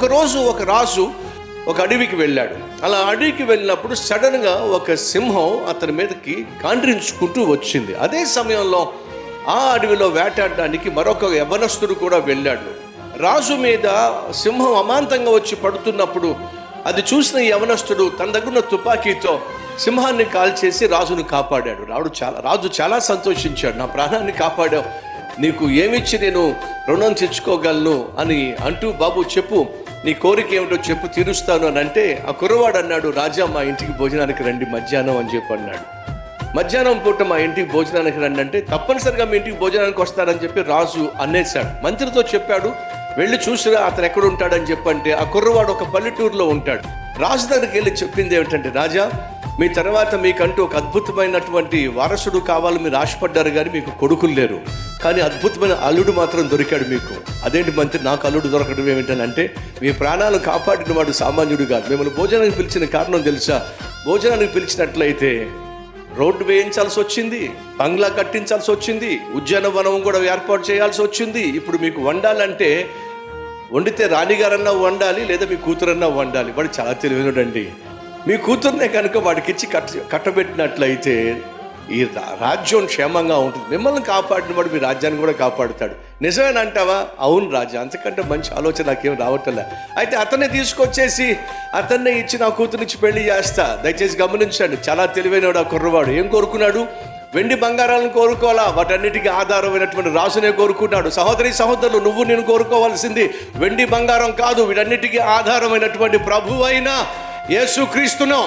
ఒకరోజు ఒక రాజు ఒక అడవికి వెళ్ళాడు. అలా అడవికి వెళ్ళినప్పుడు సడన్గా ఒక సింహం అతని మీదకి గాండ్రించుకుంటూ వచ్చింది. అదే సమయంలో ఆ అడవిలో వేటాడడానికి మరొక యవనస్తుడు కూడా వెళ్ళాడు. రాజు మీద సింహం అమాంతంగా వచ్చి పడుతున్నప్పుడు అది చూసిన యవనస్తుడు తన దగ్గర ఉన్న తుపాకీతో సింహాన్ని కాల్చేసి రాజును కాపాడాడు. రాజు చాలా సంతోషించాడు. నా ప్రాణాన్ని కాపాడావు, నీకు ఏమిచ్చి నేను రుణం తెచ్చుకోగలను అని అంటూ, బాబు చెప్పు, నీ కోరిక ఏమిటో చెప్పు, తీరుస్తాను అని అంటే ఆ కుర్రవాడు అన్నాడు, రాజా మా ఇంటికి భోజనానికి రండి మధ్యాహ్నం అని చెప్పి అన్నాడు. మధ్యాహ్నం పూట మా ఇంటికి భోజనానికి రండి అంటే తప్పనిసరిగా మీ ఇంటికి భోజనానికి వస్తారని చెప్పి రాజు అనేశాడు. మంత్రితో చెప్పాడు, వెళ్ళి చూసిరా అతను ఎక్కడ ఉంటాడని చెప్పంటే ఆ కుర్రవాడు ఒక పల్లెటూరులో ఉంటాడు. రాజు దగ్గరికి వెళ్ళి చెప్పింది ఏమిటంటే, రాజా మీ తర్వాత మీకంటూ ఒక అద్భుతమైనటువంటి వారసుడు కావాలి, మీరు ఆశపడ్డారు కానీ మీకు కొడుకులు లేరు, కానీ అద్భుతమైన అల్లుడు మాత్రం దొరికాడు మీకు. అదేంటి మంత్రి, నాకు అల్లుడు దొరకడం ఏమిటంటే, మీ ప్రాణాలు కాపాడిన వాడు సామాన్యుడు కాదు. మిమ్మల్ని భోజనానికి పిలిచిన కారణం తెలుసా? భోజనానికి పిలిచినట్లయితే రోడ్డు వేయించాల్సి వచ్చింది, బంగ్లా కట్టించాల్సి వచ్చింది, ఉద్యానవనం కూడా ఏర్పాటు చేయాల్సి వచ్చింది. ఇప్పుడు మీకు వండాలంటే వండితే రాణిగారన్నా వండాలి, లేదా మీ కూతురన్నా వండాలి. వాడు చాలా తెలివైనడండి. మీ కూతుర్నే కనుక వాడికిచ్చి కట్టబెట్టినట్లయితే ఈ రాజ్యం క్షేమంగా ఉంటుంది. మిమ్మల్ని కాపాడిన వాడు మీ రాజ్యాన్ని కూడా కాపాడుతాడు. నిజమేనంటావా? అవును రాజా, అంతకంటే మంచి ఆలోచన నాకేం రావట్లే. అయితే అతన్ని తీసుకొచ్చేసి అతన్నే ఇచ్చి నా కూతురునిచ్చి పెళ్లి చేస్తా. దయచేసి గమనించండి, చాలా తెలివైనవాడు ఆ కుర్రవాడు. ఏం కోరుకున్నాడు? వెండి బంగారాలను కోరుకోవాలా, వాటన్నిటికీ ఆధారమైనటువంటి రాజునే కోరుకున్నాడు. సహోదరి సహోదరులు, నువ్వు నేను కోరుకోవాల్సింది వెండి బంగారం కాదు, వీటన్నిటికీ ఆధారమైనటువంటి ప్రభువైన యేసుక్రీస్తును.